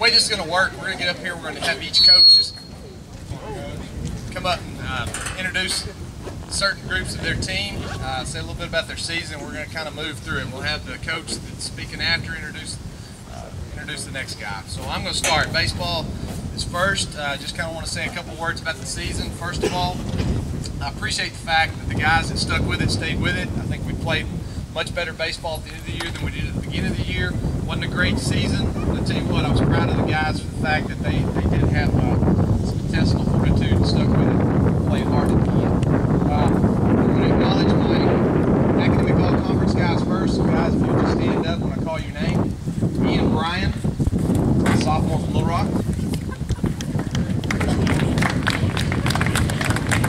way this is going to work, we're going to get up here, we're going to have each coach just come up and introduce certain groups of their team, say a little bit about their season. We're going to kind of move through it. We'll have the coach that's speaking after introduce the next guy. So I'm going to start. Baseball is first. Just kind of want to say a couple words about the season. First of all, I appreciate the fact that the guys that stuck with it stayed with it. I think we played much better baseball at the end of the year than we did at the beginning of the year. Wasn't a great season, but I tell you what, I was proud of the guys for the fact that they did have some intestinal fortitude and stuck with it, played hard at the end. I'm going to acknowledge my academic all-conference guys first. So guys, if you'll just stand up when I call your name. Ian Bryan, sophomore from Little Rock.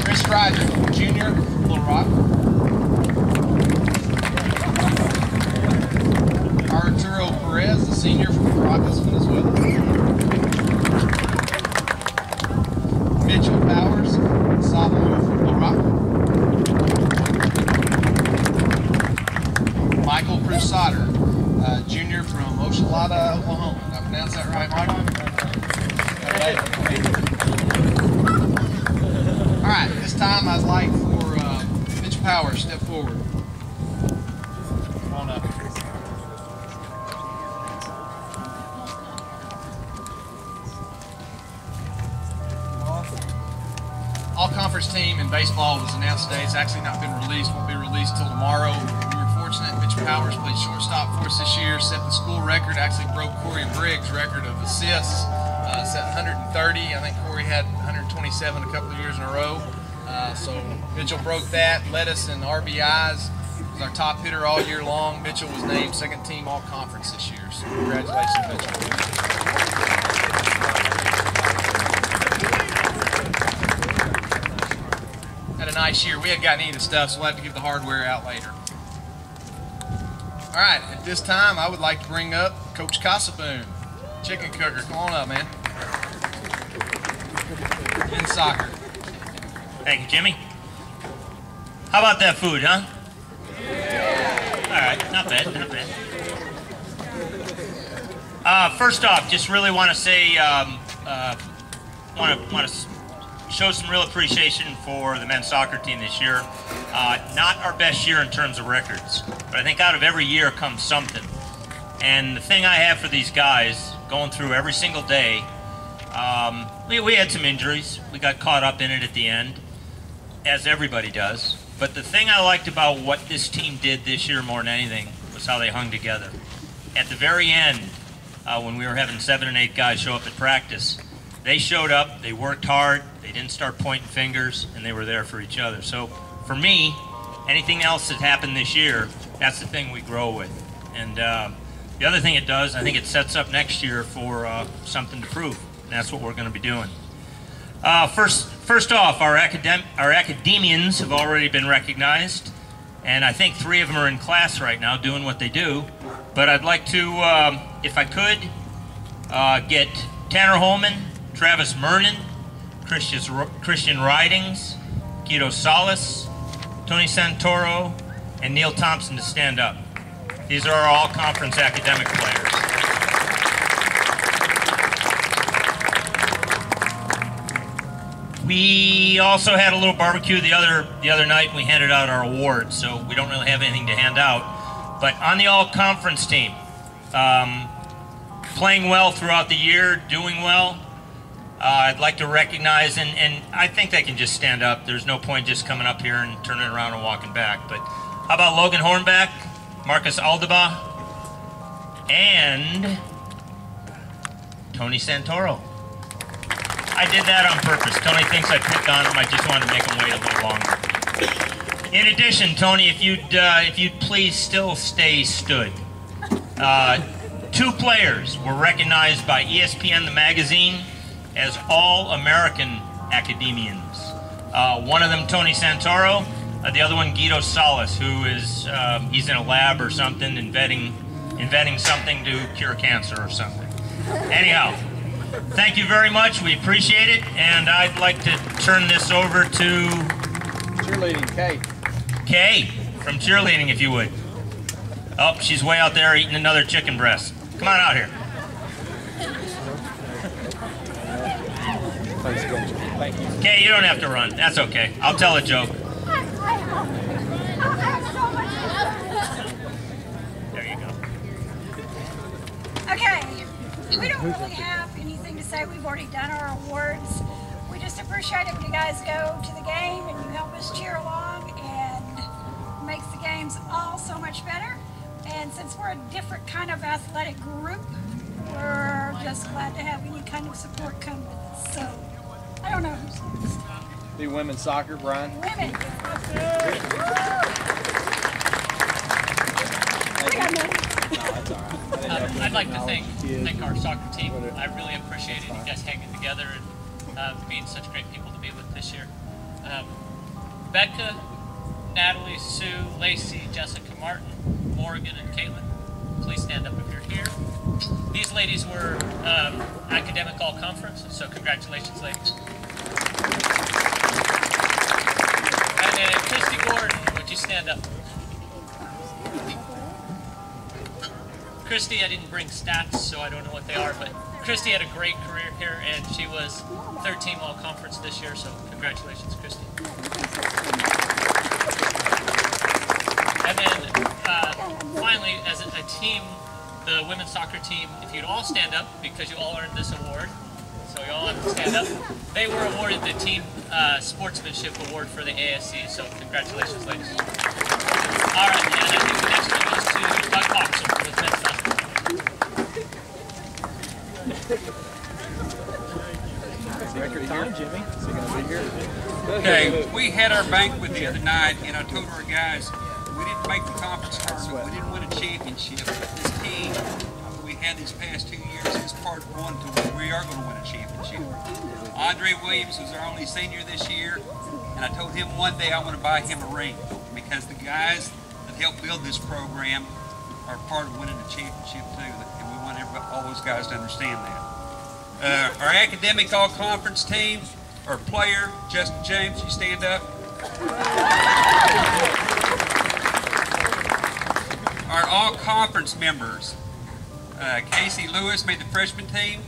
Chris Ryder, junior from Little Rock. Arturo Perez, the senior from Caracas, Venezuela. Mitchell Powers, sophomore from Little Rock. Michael Cruzado, junior from Ochalata, Oklahoma. Did I pronounce that right, Michael? All right, this time I'd like for Mitch Powers to step forward. Come on up. All-conference team in baseball was announced today. It's actually not been released. Won't be released till tomorrow. We were fortunate. Mitch Powers played shortstop for us this year. Set the school record. Actually broke Corey Briggs' record of assists. Set 130. I think Corey had 127 a couple of years in a row. So Mitchell broke that. Led us in RBIs. Was our top hitter all year long. Mitchell was named second team all-conference this year. So congratulations, Mitchell. Had a nice year. We hadn't gotten any of the stuff, so we'll have to give the hardware out later. All right, at this time, I would like to bring up Coach Casaboon, chicken cooker. Come on up, man. In soccer. Thank you, Jimmy. How about that food, huh? Yeah. All right, not bad, not bad. First off, just really want to say, want to show some real appreciation for the men's soccer team this year. Not our best year in terms of records, but I think out of every year comes something. And the thing I have for these guys, going through every single day, we had some injuries. We got caught up in it at the end, as everybody does. But the thing I liked about what this team did this year more than anything was how they hung together. At the very end, when we were having 7 and 8 guys show up at practice, they showed up, they worked hard, they didn't start pointing fingers, and they were there for each other. So for me, anything else that happened this year, that's the thing we grow with. And the other thing it does, I think it sets up next year for something to prove, and that's what we're going to be doing. First off, our academians have already been recognized, and I think 3 of them are in class right now doing what they do. But I'd like to, if I could, get Tanner Holman, Travis Mernon, Christian Ridings, Guido Salas, Tony Santoro, and Neil Thompson to stand up. These are our all-conference academic players. We also had a little barbecue the other night. We handed out our awards, so we don't really have anything to hand out. But on the all-conference team, playing well throughout the year, doing well, I'd like to recognize, and I think they can just stand up. There's no point just coming up here and turning around and walking back. But how about Logan Hornback, Marcus Aldaba, and Tony Santoro? I did that on purpose. Tony thinks I picked on him. I just wanted to make him wait a little longer. In addition, Tony, if you'd please still stay stood. 2 players were recognized by ESPN the magazine as All-American Academians. One of them, Tony Santoro. The other one, Guido Salas, who is he's in a lab or something, inventing something to cure cancer or something. Anyhow, thank you very much. We appreciate it, and I'd like to turn this over to cheerleading, Kay. Kay from cheerleading, if you would. Oh, she's way out there eating another chicken breast. Come on out here. Thanks again, Jim. Thank you. Okay, you don't have to run. That's okay. I'll tell a joke. There you go. Okay, we don't really have anything to say. We've already done our awards. We just appreciate it when you guys go to the game and you help us cheer along, and it makes the games all so much better. And since we're a different kind of athletic group, we're just glad to have any kind of support come with us. So, I don't know who's next. The women's soccer, Brian. Women. I'd like to thank our soccer team. I really appreciated you guys hanging together and being such great people to be with this year. Becca, Natalie, Sue, Lacey, Jessica, Martin, Morgan, and Caitlin, please stand up if you're here. These ladies were academic all-conference, so congratulations, ladies. And then Christy Gordon, would you stand up? Christy, I didn't bring stats, so I don't know what they are, but Christy had a great career here, and she was third team all-conference this year, so congratulations, Christy. And then, finally, as a team, the women's soccer team, if you'd all stand up, because you all earned this award, so you all have to stand up, they were awarded the Team Sportsmanship Award for the ASC, so congratulations, ladies. All right, and I think the next one goes to Doug Hawks with men's basketball. Record time, Jimmy. Is he going to be here? Okay, we had our banquet the other night, and I told our guys, we didn't make the conference tournament, we didn't win a championship, but this team we had these past 2 years is part one to where we are going to win a championship. Andre Williams was our only senior this year, and I told him one day I want to buy him a ring, because the guys that helped build this program are part of winning the championship too, and we want all those guys to understand that. Our academic all-conference team, our player, Justin James, you stand up. Our all-conference members, Casey Lewis made the freshman team.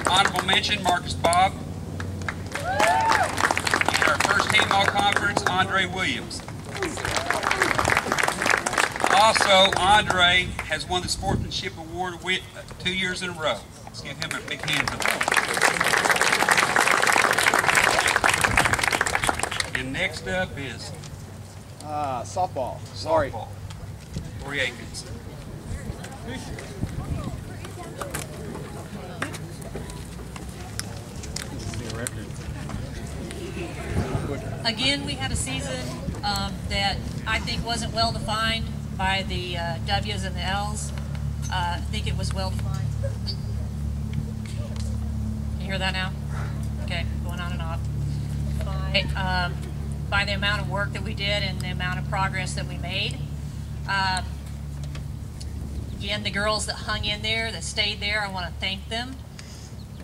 Honorable mention, Marcus Bob. And our first team all-conference, Andre Williams. Also, Andre has won the Sportsmanship Award 2 years in a row. Let's give him a big hand. And next up is softball. Sorry. Lori Aikens. Again, we had a season that I think wasn't well defined by the W's and the L's. I think it was well defined. Can you hear that now? Okay, going on and off. By the amount of work that we did and the amount of progress that we made. Again, the girls that hung in there, that stayed there, I want to thank them,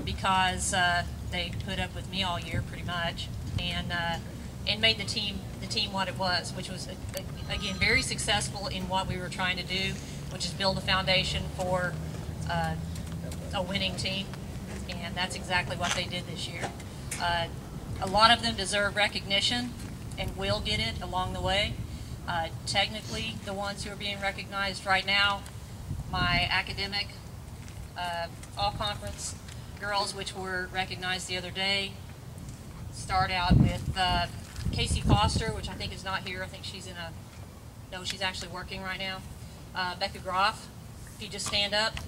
because they put up with me all year pretty much, and made the team what it was, which was again very successful in what we were trying to do, which is build a foundation for a winning team, and that's exactly what they did this year. A lot of them deserve recognition and will get it along the way. Technically, the ones who are being recognized right now, my academic all-conference girls, which were recognized the other day, start out with Casey Foster, which I think is not here. I think she's in no, she's actually working right now. Becca Groff, if you just stand up,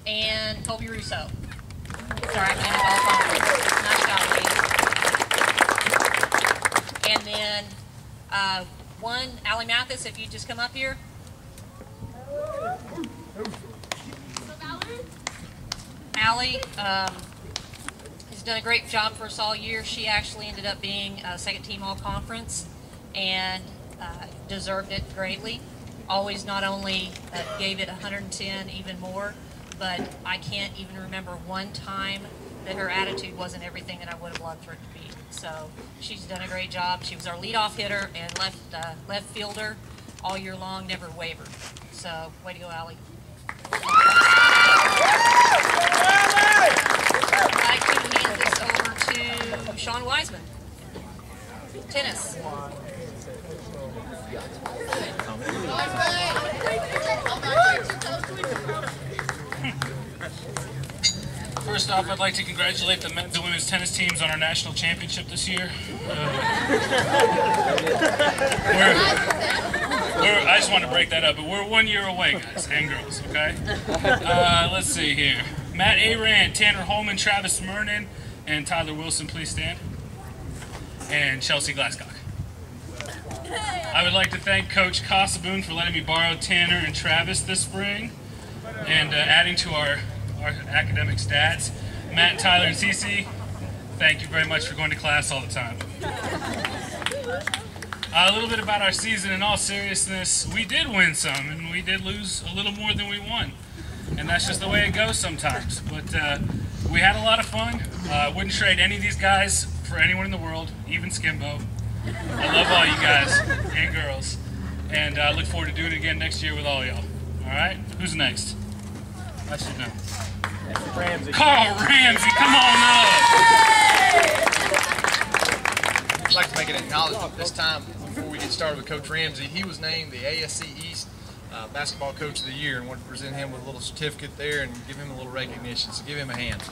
and Colby Russo. It's our academic all-conference. Nice job, ladies. And then Allie Mathis, if you just come up here. Allie has done a great job for us all year. She actually ended up being second team all-conference and deserved it greatly. Always not only gave it 110, even more, but I can't even remember one time that her attitude wasn't everything that I would have loved for it to be. So she's done a great job. She was our leadoff hitter and left fielder all year long, never wavered. So way to go, Allie. First off, I'd like to congratulate the men's and women's tennis teams on our national championship this year. I just wanted to break that up, but we're 1 year away, guys and girls, okay? Let's see here. Matt Aran, Tanner Holman, Travis Mernon, and Tyler Wilson, please stand. And Chelsea Glasscock. I would like to thank Coach Casaboon for letting me borrow Tanner and Travis this spring and adding to our academic stats. Matt, Tyler, and Cece, thank you very much for going to class all the time. A little bit about our season. In all seriousness, we did win some, and we did lose a little more than we won. And that's just the way it goes sometimes. But we had a lot of fun. Wouldn't trade any of these guys for anyone in the world, even Skimbo. I love all you guys and girls. And I look forward to doing it again next year with all y'all. All right? Who's next? I should know. Ramsey. Carl Ramsey, come on up! I'd like to make an acknowledgement this time before we get started with Coach Ramsey. He was named the ASC East Basketball Coach of the Year, and wanted to present him with a little certificate there and give him a little recognition. So give him a hand.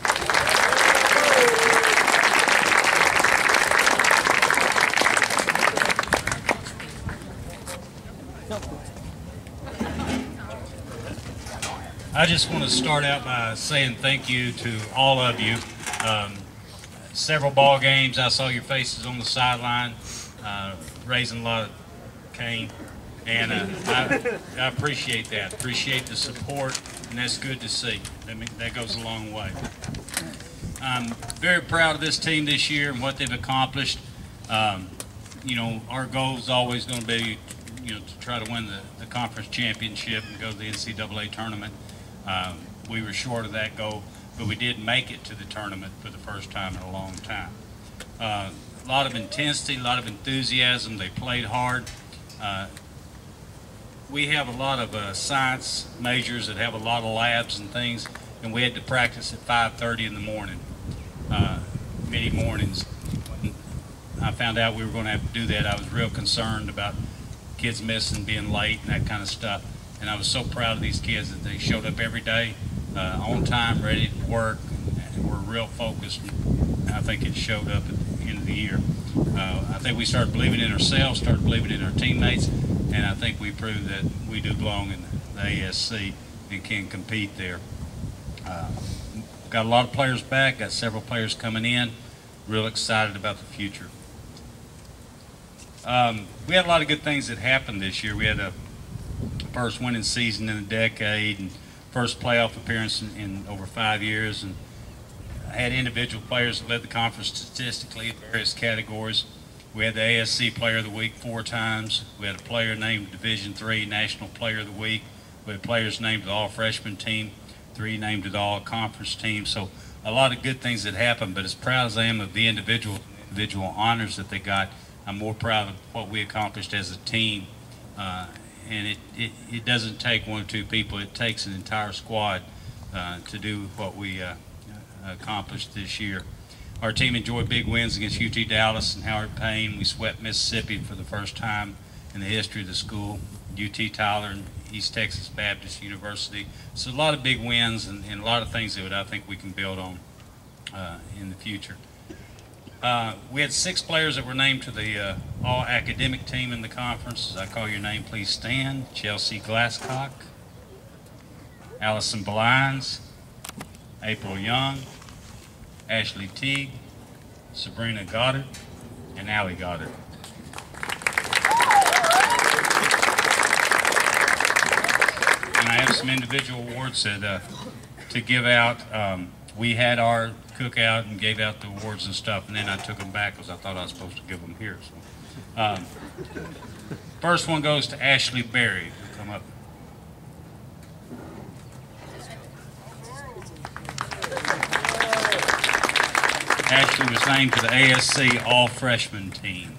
I just want to start out by saying thank you to all of you. Several ball games, I saw your faces on the sideline, raising a lot of cane, and I appreciate that. Appreciate the support, and that's good to see. That goes a long way. I'm very proud of this team this year and what they've accomplished. You know, our goal is always going to be, you know, to try to win the conference championship and go to the NCAA tournament. We were short of that goal, but we did make it to the tournament for the first time in a long time. A lot of intensity, a lot of enthusiasm. They played hard. We have a lot of science majors that have a lot of labs and things, and we had to practice at 5:30 in the morning, many mornings. When I found out we were going to have to do that, I was real concerned about kids missing, being late, and that kind of stuff. And I was so proud of these kids that they showed up every day, on time, ready to work, and were real focused. And I think it showed up at the end of the year. I think we started believing in ourselves, started believing in our teammates, and I think we proved that we do belong in the ASC and can compete there. Got a lot of players back, got several players coming in, real excited about the future. We had a lot of good things that happened this year. We had a first winning season in a decade and first playoff appearance in over 5 years, and I had individual players that led the conference statistically in various categories. We had the ASC Player of the Week 4 times. We had a player named Division III National Player of the Week. We had players named to the All-Freshman team, 3 named to the All-Conference team. So a lot of good things that happened, but as proud as I am of the individual honors that they got, I'm more proud of what we accomplished as a team. And it doesn't take 1 or 2 people. It takes an entire squad to do what we accomplished this year. Our team enjoyed big wins against UT Dallas and Howard Payne. We swept Mississippi for the first time in the history of the school, UT Tyler and East Texas Baptist University. So a lot of big wins and a lot of things that I think we can build on in the future. We had 6 players that were named to the all-academic team in the conference. As I call your name, please stand. Chelsea Glasscock, Allison Blinds, April Young, Ashley Teague, Sabrina Goddard, and Allie Goddard. And I have some individual awards that, to give out. We had our cookout and gave out the awards and stuff, and then I took them back because I thought I was supposed to give them here. So, first one goes to Ashley Berry. Come up. Ashley was named to the ASC All-Freshman team.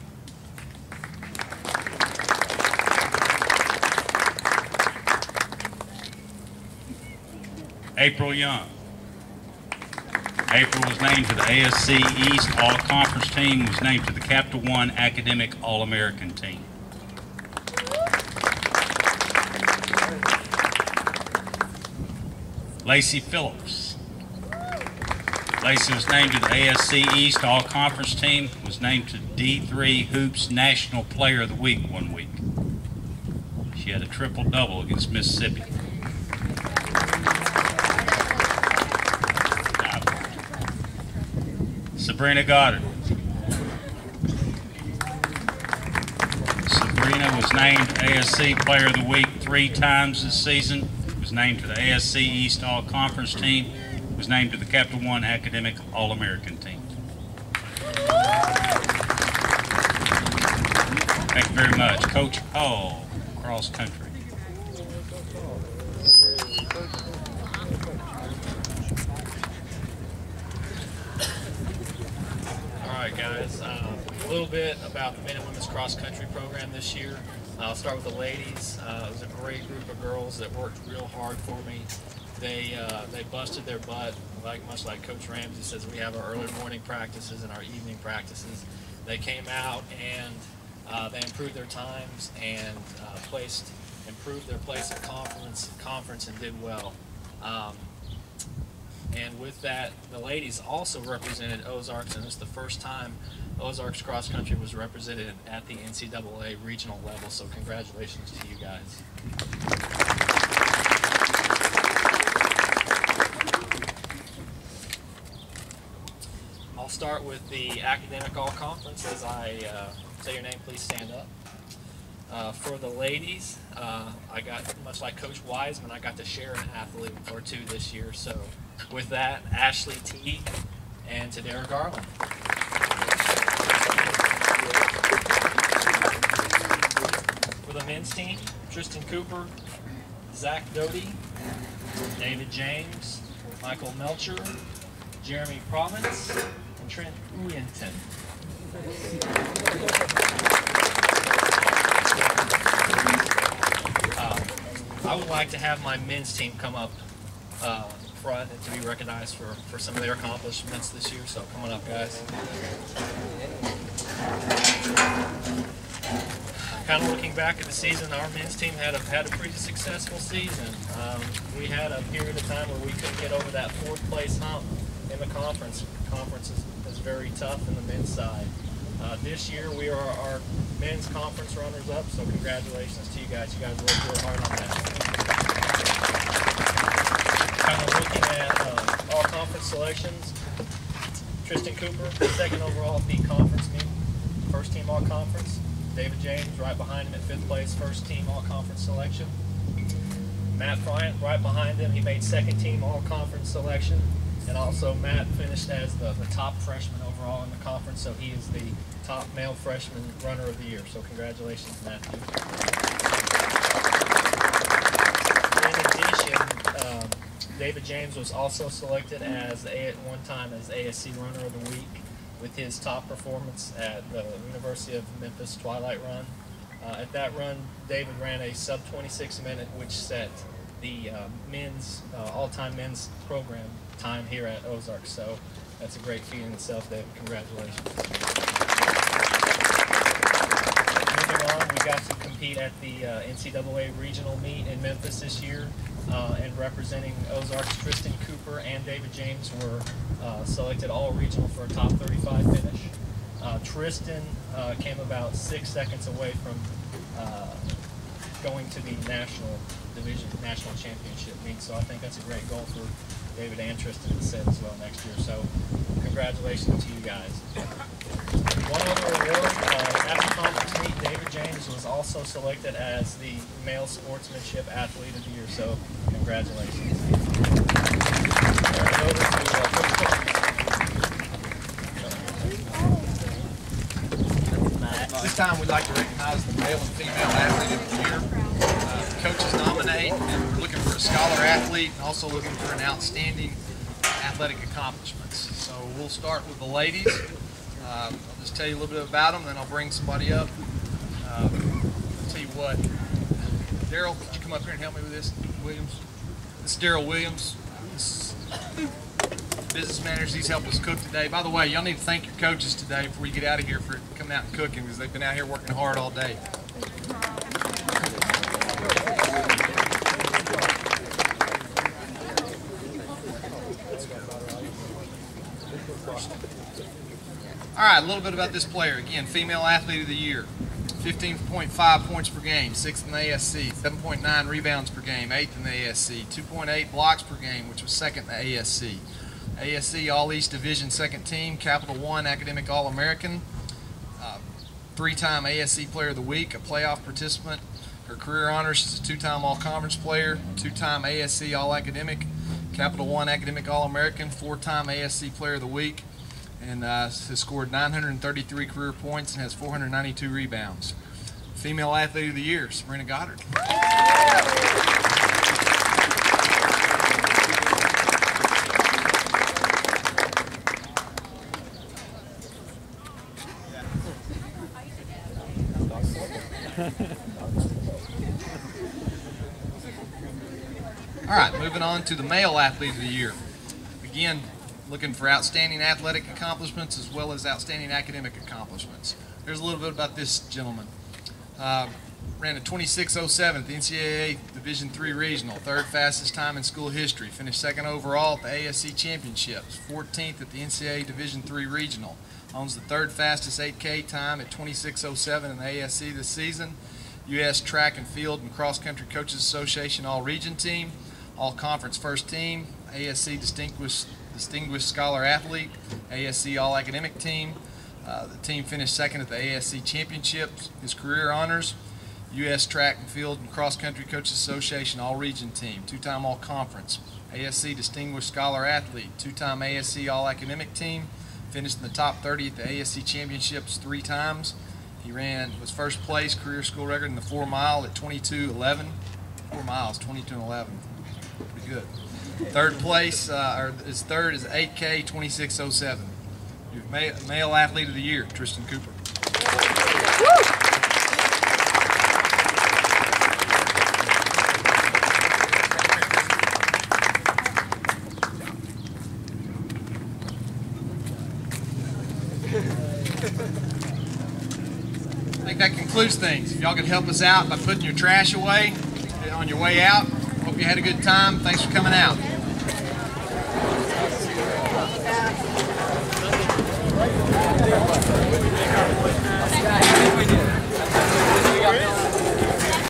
April Young. April was named to the ASC East All-Conference team, was named to the Capital One Academic All-American team. Lacey Phillips. Lacey was named to the ASC East All-Conference team, was named to D3 Hoops National Player of the Week one week. She had a triple-double against Mississippi. Sabrina Goddard. Sabrina was named ASC Player of the Week 3 times this season, was named to the ASC East All-Conference team, was named to the Capital One Academic All-American team. Thank you very much. Coach Hall, cross country. All right, guys. A little bit about the men and women's cross country program this year. I'll start with the ladies. It was a great group of girls that worked real hard for me. They busted their butt, much like Coach Ramsey says. We have our early morning practices and our evening practices. They came out and they improved their times and improved their place at conference and did well. And with that, the ladies also represented Ozarks, and it's the first time Ozarks cross country was represented at the NCAA regional level. So congratulations to you guys. I'll start with the academic all-conference. As I say your name, please stand up. For the ladies, I got, much like Coach Wiseman, I got to share an athlete or two this year. So with that, Ashley T. and Tadera Garland. For the men's team, Tristan Cooper, Zach Doty, David James, Michael Melcher, Jeremy Province, and Trent Uyenton. I would like to have my men's team come up front and to be recognized for some of their accomplishments this year. So come on up, guys. Kind of looking back at the season, our men's team had a pretty successful season. We had a period of time where we couldn't get over that 4th place hump in the conference. The conference is very tough in the men's side. This year we are our men's conference runners-up, so congratulations to you guys. You guys worked real hard on that. Kind of looking at all conference selections, Tristan Cooper, 2nd overall at the conference meet, 1st team all conference. David James right behind him at 5th place, 1st team all conference selection. Matt Bryant right behind him, he made 2nd team all conference selection. And also Matt finished as the top freshman overall in the conference, so he is the top male freshman runner of the year. So congratulations, Matthew. In addition, David James was also selected as at one time as ASC Runner of the Week with his top performance at the University of Memphis Twilight Run. At that run, David ran a sub-26 minute, which set the all-time men's program time here at Ozarks. So that's a great feat in itself, David. Congratulations. Moving on, we got to compete at the NCAA regional meet in Memphis this year, and representing Ozarks, Tristan Cooper and David James were selected all regional for a top 35 finish. Tristan came about 6 seconds away from going to the national championship meet, so I think that's a great goal for David and Tristan to set as well next year. So congratulations to you guys. One other award, at the conference meet, David James was also selected as the male sportsmanship athlete of the year, so congratulations. This time we'd like to recognize the male and female athlete of the year. Coaches nominate, and we're looking for a scholar athlete and also looking for an outstanding athletic accomplishments. So we'll start with the ladies. I'll just tell you a little bit about them, then I'll bring somebody up. I'll tell you what, Daryl, could you come up here and help me with this, Williams? This is Daryl Williams. This is business manager. He's helped us cook today. By the way, y'all need to thank your coaches today before you get out of here for coming out and cooking, because they've been out here working hard all day. All right, a little bit about this player. Again, female athlete of the year. 15.5 points per game, 6th in the ASC, 7.9 rebounds per game, 8th in the ASC, 2.8 blocks per game, which was 2nd in the ASC. ASC All-East Division 2nd team, Capital One Academic All-American, 3-time ASC Player of the Week, a playoff participant. Her career honors is a 2-time All-Conference player, 2-time ASC All-Academic, Capital One Academic All-American, 4-time ASC Player of the Week, and has scored 933 career points and has 492 rebounds. Female Athlete of the Year, Sabrina Goddard. All right, moving on to the Male Athlete of the Year. Again, looking for outstanding athletic accomplishments as well as outstanding academic accomplishments. Here's a little bit about this gentleman. Ran a 26.07 at the NCAA Division III Regional, 3rd fastest time in school history. Finished 2nd overall at the ASC Championships, 14th at the NCAA Division III Regional. Owns the 3rd fastest 8K time at 26.07 in the ASC this season. U.S. Track and Field and Cross Country Coaches Association All-Region Team, All-Conference First Team, ASC Distinguished Scholar Athlete, ASC All-Academic Team. The team finished 2nd at the ASC Championships. His career honors, U.S. Track and Field and Cross Country Coaches Association All-Region Team, 2-time All-Conference, ASC Distinguished Scholar Athlete, 2-time ASC All-Academic Team, finished in the top 30 at the ASC Championships 3 times. He was first place career school record in the 4 mile at 22:11. 4 miles, 22:11. Pretty good. Third place, or his third is 8K 26.07. Your Male Athlete of the Year, Tristan Cooper. I think that concludes things. If y'all could help us out by putting your trash away on your way out. Hope you had a good time. Thanks for coming out. We did.